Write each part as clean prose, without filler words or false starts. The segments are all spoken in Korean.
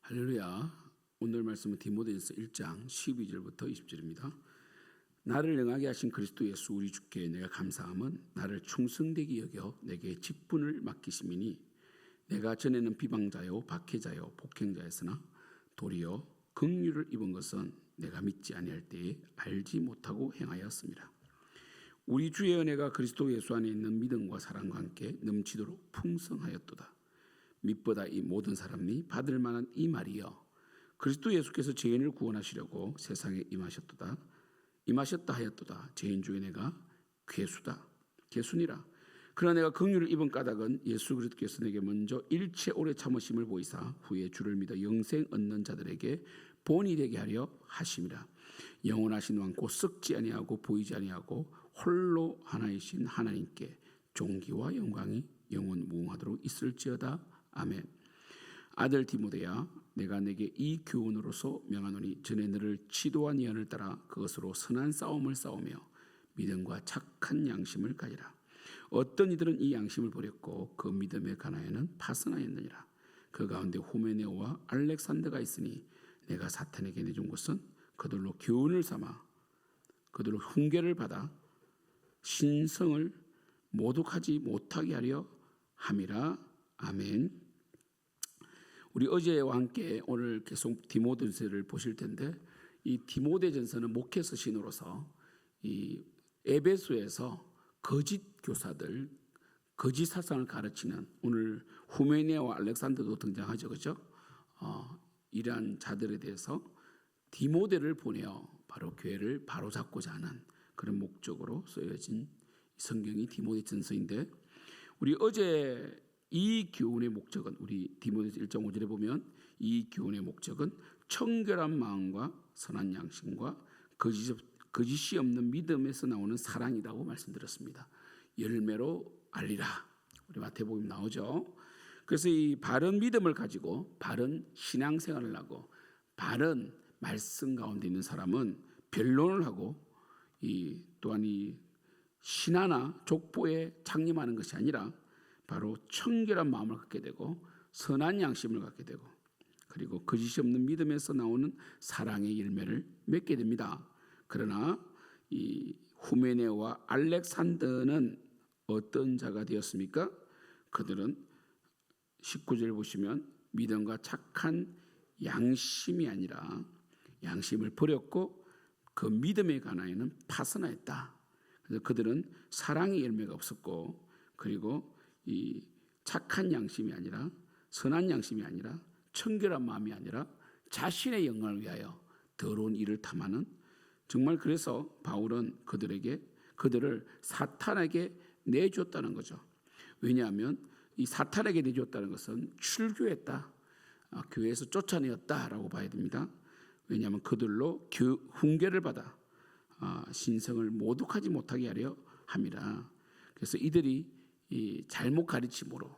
할렐루야. 오늘 말씀은 디모데전서 1장 12절부터 20절입니다. 나를 능하게 하신 그리스도 예수 우리 주께 내가 감사함은 나를 충성되게 여겨 내게 직분을 맡기심이니 내가 전에는 비방자요 박해자요 폭행자였으나 도리어 긍휼을 입은 것은 내가 믿지 아니할 때에 알지 못하고 행하였습니다. 우리 주의 은혜가 그리스도 예수 안에 있는 믿음과 사랑과 함께 넘치도록 풍성하였도다. mit보다 이 모든 사람이 받을 만한 이 말이여 그리스도 예수께서 죄인을 구원하시려고 세상에 임하셨다 하였도다. 죄인 중에 내가 괴수니라. 그러나 내가 긍휼을 입은 까닭은 예수 그리스도께서 내게 먼저 일체 오래 참으심을 보이사 후에 주를 믿어 영생 얻는 자들에게 본이 되게 하려 하심이라. 영원하신 왕 곧 썩지 아니하고 보이지 아니하고 홀로 하나이신 하나님께 존귀와 영광이 영원 무궁하도록 있을지어다. 아멘. 아들 디모데야, 내가 내게 이 교훈으로서 명하노니 전에 너를 지도한 예언을 따라 그것으로 선한 싸움을 싸우며 믿음과 착한 양심을 가지라. 어떤 이들은 이 양심을 버렸고 그 믿음에 관하여는 파선하였느니라. 그 가운데 후메네오와 알렉산더가 있으니 내가 사탄에게 내준 것은 그들로 교훈을 삼아 그들로 훈계를 받아 신성을 모독하지 못하게 하려 함이라. 아멘. 우리 어제와 함께 오늘 계속 디모데전서를 보실 텐데 이 디모데전서는 목회 서신으로서 이 에베소에서 거짓 교사들, 거짓 사상을 가르치는 오늘 후메네와 알렉산더도 등장하죠, 그렇죠? 이러한 자들에 대해서 디모데를 보내어 바로 교회를 바로잡고자 하는 그런 목적으로 쓰여진 성경이 디모데전서인데 우리 어제 이 교훈의 목적은 우리 디모데서 1장 5절에 보면 이 교훈의 목적은 청결한 마음과 선한 양심과 거짓이 없는 믿음에서 나오는 사랑이라고 말씀드렸습니다. 열매로 알리라. 우리 마태복음 나오죠. 그래서 이 바른 믿음을 가지고 바른 신앙생활을 하고 바른 말씀 가운데 있는 사람은 변론을 하고 또한 이 신하나 족보에 창림하는 것이 아니라 바로 청결한 마음을 갖게 되고 선한 양심을 갖게 되고 그리고 거짓이 없는 믿음에서 나오는 사랑의 열매를 맺게 됩니다. 그러나 이 후메네오와 알렉산더는 어떤 자가 되었습니까? 그들은 19절 보시면 믿음과 착한 양심이 아니라 양심을 버렸고 그 믿음에 관하여는 파선하였다. 그래서 그들은 사랑의 열매가 없었고 그리고 이 착한 양심이 아니라 선한 양심이 아니라 청결한 마음이 아니라 자신의 영광을 위하여 더러운 일을 탐하는 정말 그래서 바울은 그들을 사탄에게 내줬다는 거죠. 왜냐하면 이 사탄에게 내줬다는 것은 출교했다, 교회에서 쫓아내었다라고 봐야 됩니다. 왜냐하면 그들로 훈계를 받아 신성을 모독하지 못하게 하려 함이라. 그래서 이들이 이 잘못 가르침으로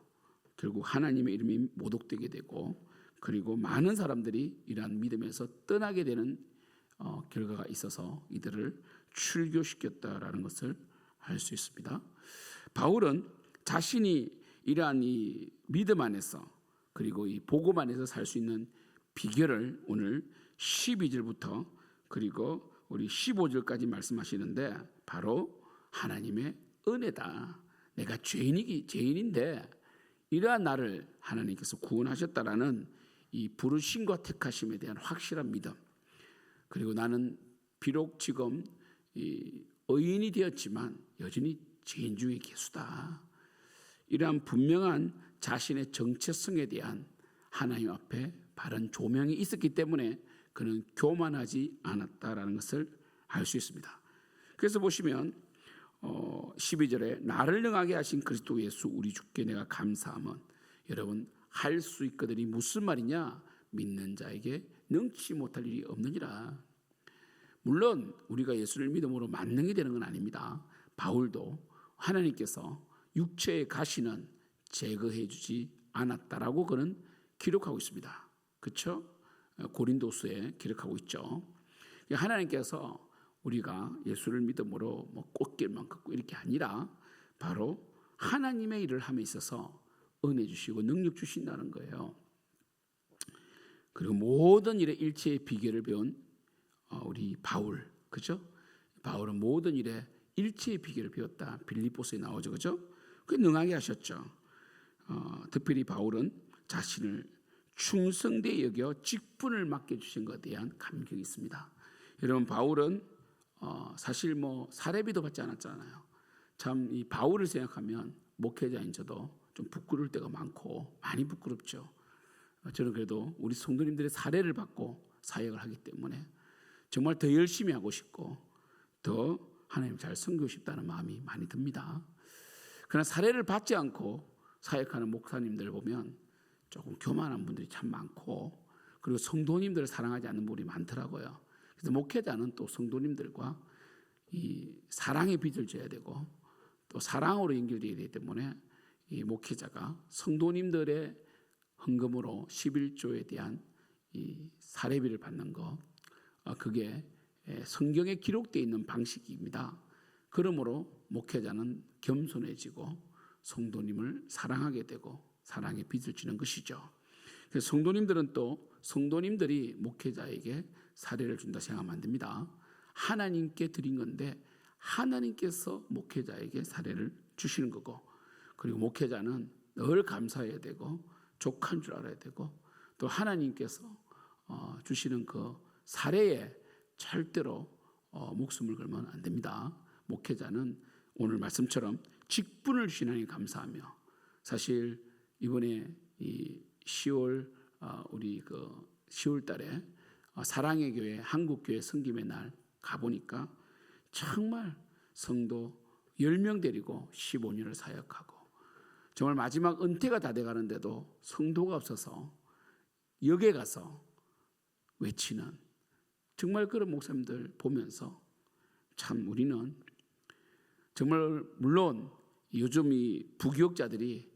결국 하나님의 이름이 모독되게 되고 그리고 많은 사람들이 이러한 믿음에서 떠나게 되는 결과가 있어서 이들을 출교시켰다라는 것을 알 수 있습니다. 바울은 자신이 이러한 이 믿음 안에서 그리고 이 복음 안에서 살 수 있는 비결을 오늘 12절부터 그리고 우리 15절까지 말씀하시는데 바로 하나님의 은혜다. 내가 죄인인데 이러한 나를 하나님께서 구원하셨다라는 이 부르심과 택하심에 대한 확실한 믿음, 그리고 나는 비록 지금 의인이 되었지만 여전히 죄인 중에 괴수다. 이러한 분명한 자신의 정체성에 대한 하나님 앞에 바른 조명이 있었기 때문에 그는 교만하지 않았다라는 것을 알 수 있습니다. 그래서 보시면 12절에 나를 능하게 하신 그리스도 예수 우리 주께 내가 감사함은 여러분 할 수 있거든이 무슨 말이냐? 믿는 자에게 능치 못할 일이 없느니라. 물론 우리가 예수를 믿음으로 만능이 되는 건 아닙니다. 바울도 하나님께서 육체의 가시는 제거해 주지 않았다라고 그는 기록하고 있습니다. 그렇죠? 고린도서에 기록하고 있죠. 하나님께서 우리가 예수를 믿음으로 꽃길만 걷고 이렇게 아니라 바로 하나님의 일을 함에 있어서 은혜 주시고 능력 주신다는 거예요. 그리고 모든 일의 일체의 비결을 배운 우리 바울, 그죠? 바울은 모든 일의 일체의 비결을 배웠다. 빌립보서에 나오죠, 그죠? 그 능하게 하셨죠. 특별히 바울은 자신을 충성되이 여겨 직분을 맡겨주신 것에 대한 감격이 있습니다. 여러분, 바울은 사실 사례비도 받지 않았잖아요. 참 이 바울을 생각하면 목회자인 저도 좀 부끄러울 때가 많고 많이 부끄럽죠. 저는 그래도 우리 성도님들의 사례를 받고 사역을 하기 때문에 정말 더 열심히 하고 싶고 더 하나님 잘 섬기고 싶다는 마음이 많이 듭니다. 그러나 사례를 받지 않고 사역하는 목사님들을 보면 조금 교만한 분들이 참 많고, 그리고 성도님들을 사랑하지 않는 분이 많더라고요. 그래서 목회자는 또 성도님들과 이 사랑의 빚을 져야 되고 또 사랑으로 연결되어야 되기 때문에 이 목회자가 성도님들의 헌금으로 11조에 대한 이 사례비를 받는 거, 그게 성경에 기록되어 있는 방식입니다. 그러므로 목회자는 겸손해지고 성도님을 사랑하게 되고 사랑의 빚을 지는 것이죠. 그래서 성도님들은 또 성도님들이 목회자에게 사례를 준다 생각하면 안 됩니다. 하나님께 드린 건데 하나님께서 목회자에게 사례를 주시는 거고, 그리고 목회자는 늘 감사해야 되고 족한 줄 알아야 되고, 또 하나님께서 주시는 그 사례에 절대로 목숨을 걸면 안 됩니다. 목회자는 오늘 말씀처럼 직분을 주신 하나님 감사하며, 사실 이번에 이 10월 우리 10월 달에 사랑의 교회 한국교회 섬김의 날 가보니까 정말 성도 10명 데리고 15년을 사역하고, 정말 마지막 은퇴가 다 돼가는데도 성도가 없어서 역에 가서 외치는 정말 그런 목사님들 보면서 참 우리는 정말, 물론 요즘 이 부교육자들이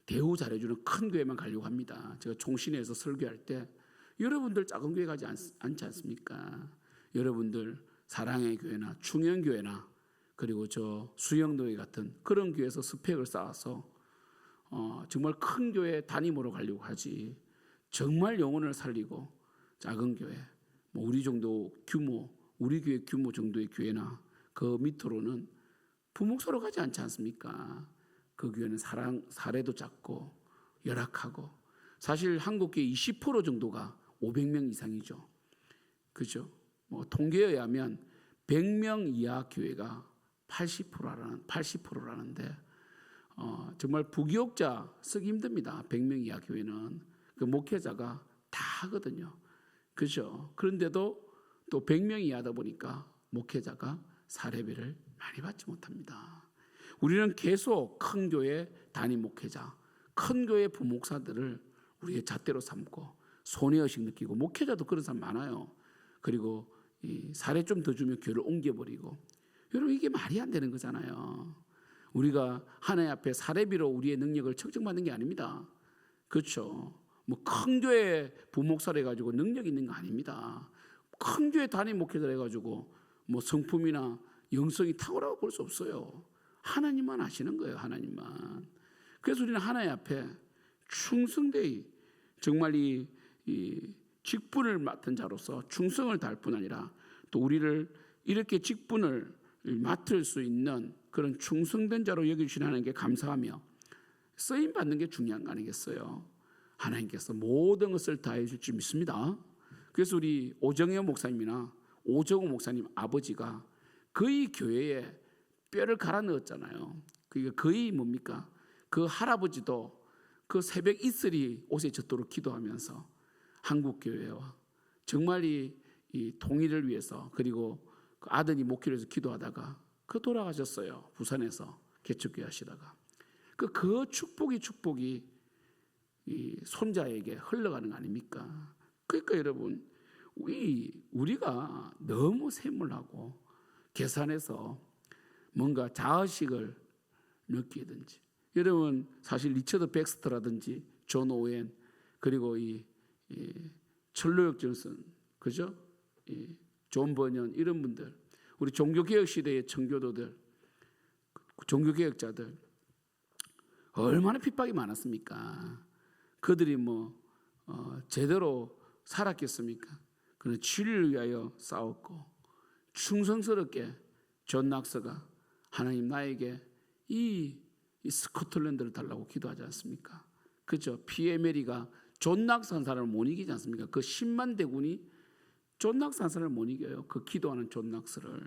대우 잘해주는 큰 교회만 가려고 합니다. 제가 총신에서 설교할 때 여러분들 작은 교회 가지 않지 않습니까? 여러분들 사랑의 교회나 충영교회나 그리고 저 수영도회 같은 그런 교회에서 스펙을 쌓아서 정말 큰 교회 담임으로 가려고 하지, 정말 영혼을 살리고 작은 교회, 우리 정도 규모, 우리 교회 규모 정도의 교회나 그 밑으로는 부목사로 가지 않지 않습니까? 그 교회는 사례도 작고 열악하고, 사실 한국교회 20% 정도가 500명 이상이죠. 그죠? 통계에 의하면 100명 이하 교회가 80%라는데 정말 부교육자 쓰기 힘듭니다. 100명 이하 교회는 그 목회자가 다 하거든요. 그죠? 그런데도 또 100명 이하다 보니까 목회자가 사례비를 많이 받지 못합니다. 우리는 계속 큰 교회 담임 목회자, 큰 교회 부목사들을 우리의 잣대로 삼고 손해의식 느끼고, 목회자도 그런 사람 많아요. 그리고 이 사례 좀 더 주면 교회를 옮겨버리고, 여러분 이게 말이 안 되는 거잖아요. 우리가 하나님 앞에 사례비로 우리의 능력을 측정받는 게 아닙니다. 그렇죠? 큰 교회 부목사를 해가지고 능력 있는 거 아닙니다. 큰 교회 담임 목회자를 해가지고 성품이나 영성이 탁월하고 볼 수 없어요. 하나님만 아시는 거예요. 하나님만. 그래서 우리는 하나님 앞에 충성되이 정말 이 직분을 맡은 자로서 충성을 다할 뿐 아니라 또 우리를 이렇게 직분을 맡을 수 있는 그런 충성된 자로 여겨주신 하나님께 감사하며 쓰임 받는 게 중요한 거 아니겠어요? 하나님께서 모든 것을 다해 줄 줄 믿습니다. 그래서 우리 오정현 목사님이나 오정호 목사님 아버지가 거의 교회에 뼈를 갈아 넣었잖아요. 그게 거의 뭡니까? 그 할아버지도 그 새벽 이슬이 옷에 젖도록 기도하면서 한국교회와 정말 이 통일을 위해서, 그리고 그 아들이 목회를 위해서 기도하다가 돌아가셨어요. 부산에서 개척교회 하시다가. 그 축복이 이 손자에게 흘러가는 거 아닙니까? 그러니까 여러분, 우리가 너무 샘물하고 계산해서 뭔가 자의식을 느끼든지, 여러분 사실 리처드 백스터라든지 존 오웬, 그리고 이 철로역 존슨, 그죠? 존 버년, 이런 분들, 우리 종교개혁 시대의 청교도들, 종교개혁자들 얼마나 핍박이 많았습니까? 그들이 제대로 살았겠습니까? 그는 진리를 위하여 싸웠고 충성스럽게 존 낙서가 하나님 나에게 이 스코틀랜드를 달라고 기도하지 않습니까? 그죠? 피에 메리가 존 낙서 한 사람을 못 이기지 않습니까? 그 10만 대군이 존 낙서 한 사람을 못 이겨요. 그 기도하는 존 낙서를.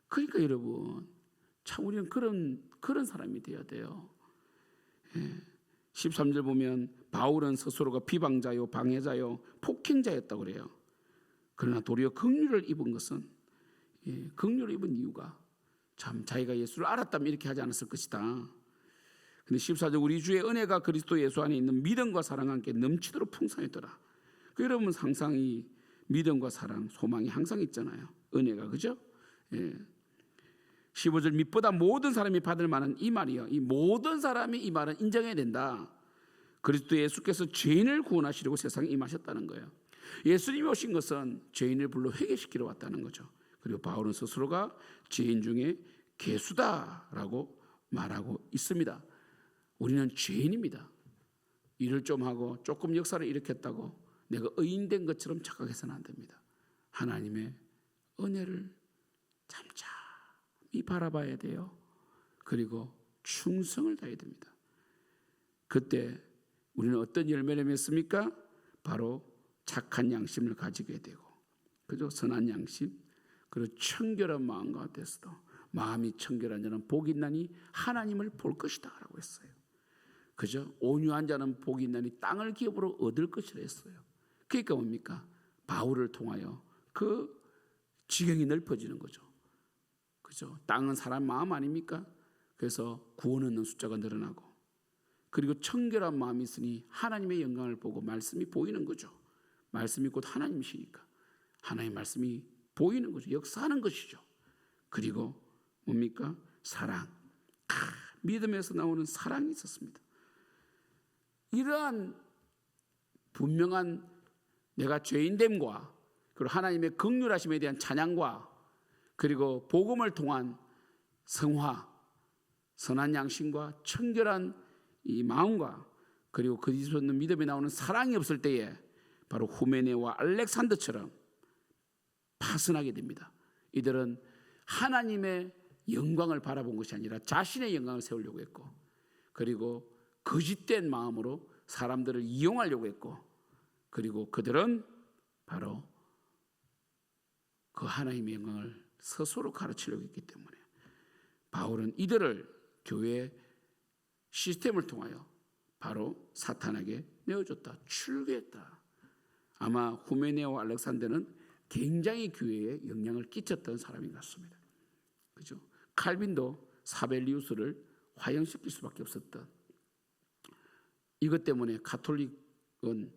그러니까 여러분, 참 우리는 그런 사람이 되어야 돼요. 13절 보면 바울은 스스로가 비방자요, 방해자요, 폭행자였다고 그래요. 그러나 도리어 긍휼을 입은 것은 긍휼을 입은 이유가 참 자기가 예수를 알았다면 이렇게 하지 않았을 것이다. 근데 14절 우리 주의 은혜가 그리스도 예수 안에 있는 믿음과 사랑과 함께 넘치도록 풍성했더라. 여러분 항상 이 믿음과 사랑, 소망이 항상 있잖아요. 은혜가 그죠? 15절 밑보다 모든 사람이 받을 만한 이 말이요. 이 모든 사람이 이 말은 인정해야 된다. 그리스도 예수께서 죄인을 구원하시려고 세상에 임하셨다는 거예요. 예수님이 오신 것은 죄인을 불러 회개시키러 왔다는 거죠. 그리고 바울은 스스로가 죄인 중에 괴수다라고 말하고 있습니다. 우리는 죄인입니다. 일을 좀 하고 조금 역사를 일으켰다고 내가 의인된 것처럼 착각해서는 안 됩니다. 하나님의 은혜를 잠잠히 바라봐야 돼요. 그리고 충성을 다해야 됩니다. 그때 우리는 어떤 열매를 맺습니까? 바로 착한 양심을 가지게 되고, 그죠? 선한 양심, 그리고 청결한 마음 가운데서도 마음이 청결한 자는 복이 있나니 하나님을 볼 것이다라고 했어요. 그죠? 온유한 자는 복이 있나니 땅을 기업으로 얻을 것이라 했어요. 그러니까 뭡니까? 바울을 통하여 그 지경이 넓어지는 거죠. 그죠? 땅은 사람 마음 아닙니까? 그래서 구원 얻는 숫자가 늘어나고, 그리고 청결한 마음이 있으니 하나님의 영광을 보고 말씀이 보이는 거죠. 말씀이 곧 하나님이시니까 하나님의 말씀이 보이는 거죠. 역사하는 것이죠. 그리고 뭡니까? 사랑. 믿음에서 나오는 사랑이 있었습니다. 이러한 분명한 내가 죄인됨과 그리고 하나님의 긍휼하심에 대한 찬양과 그리고 복음을 통한 성화, 선한 양심과 청결한 이 마음과 그리고 그리스도 있는 믿음에 나오는 사랑이 없을 때에 바로 후메네와 알렉산더처럼 파선하게 됩니다. 이들은 하나님의 영광을 바라본 것이 아니라 자신의 영광을 세우려고 했고, 그리고 거짓된 마음으로 사람들을 이용하려고 했고, 그리고 그들은 바로 그 하나님의 영광을 스스로 가르치려고 했기 때문에 바울은 이들을 교회 시스템을 통하여 바로 사탄에게 내어줬다, 출교했다. 아마 후메네와 알렉산더는 굉장히 교회에 영향을 끼쳤던 사람인 것 같습니다. 그죠? 칼빈도 사벨리우스를 화형시킬 수밖에 없었던, 이것 때문에 가톨릭은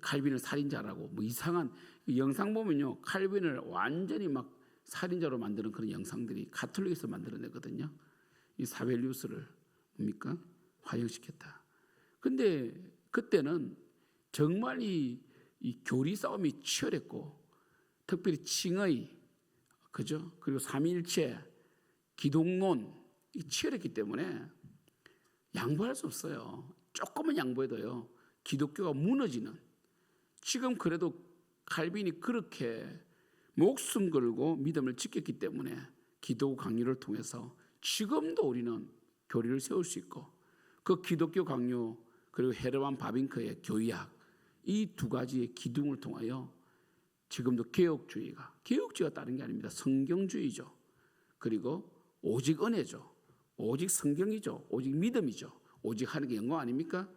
칼빈을 살인자라고 뭐 이상한 영상 보면요, 칼빈을 완전히 막 살인자로 만드는 그런 영상들이 가톨릭에서 만들어내거든요. 이 사벨리우스를 뭡니까? 화형시켰다. 근데 그때는 정말 이 교리 싸움이 치열했고, 특별히 칭의, 그죠? 그리고 삼위일체, 기독론 치열했기 때문에 양보할 수 없어요. 조금만 양보해도요, 기독교가 무너지는. 지금 그래도 칼빈이 그렇게 목숨 걸고 믿음을 지켰기 때문에 기독 강요를 통해서 지금도 우리는 교리를 세울 수 있고, 그 기독교 강요 그리고 헤르만 바빙크의 교리학, 이 두 가지의 기둥을 통하여 지금도 개혁주의가 다른 게 아닙니다. 성경주의죠. 그리고 오직 은혜죠. 오직 성경이죠. 오직 믿음이죠. 오직 하나님의 영광 아닙니까?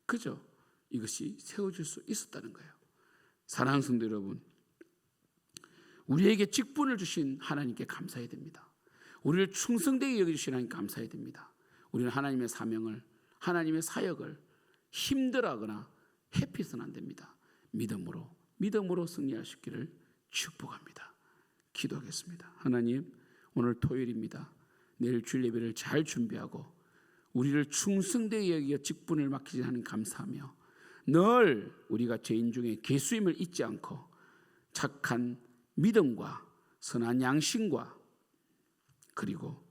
그죠? 이것이 세워질 수 있었다는 거예요. 사랑하는 성도 여러분, 우리에게 직분을 주신 하나님께 감사해야 됩니다. 우리를 충성되게 여겨주신 하나님 감사해야 됩니다. 우리는 하나님의 사명을, 하나님의 사역을 힘들어하거나 회피해서는 안 됩니다. 믿음으로 승리하시기를 축복합니다. 기도하겠습니다. 하나님, 오늘 토요일입니다. 내일 주일 예배를 잘 준비하고 우리를 충성되게 여기어 직분을 맡기지 하는 감사하며, 늘 우리가 죄인 중에 괴수임을 잊지 않고 착한 믿음과 선한 양심과 그리고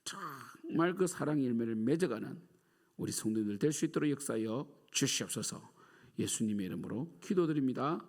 정말 그 사랑의 열매를 맺어가는 우리 성도들 될 수 있도록 역사하여 주시옵소서. 예수님의 이름으로 기도드립니다.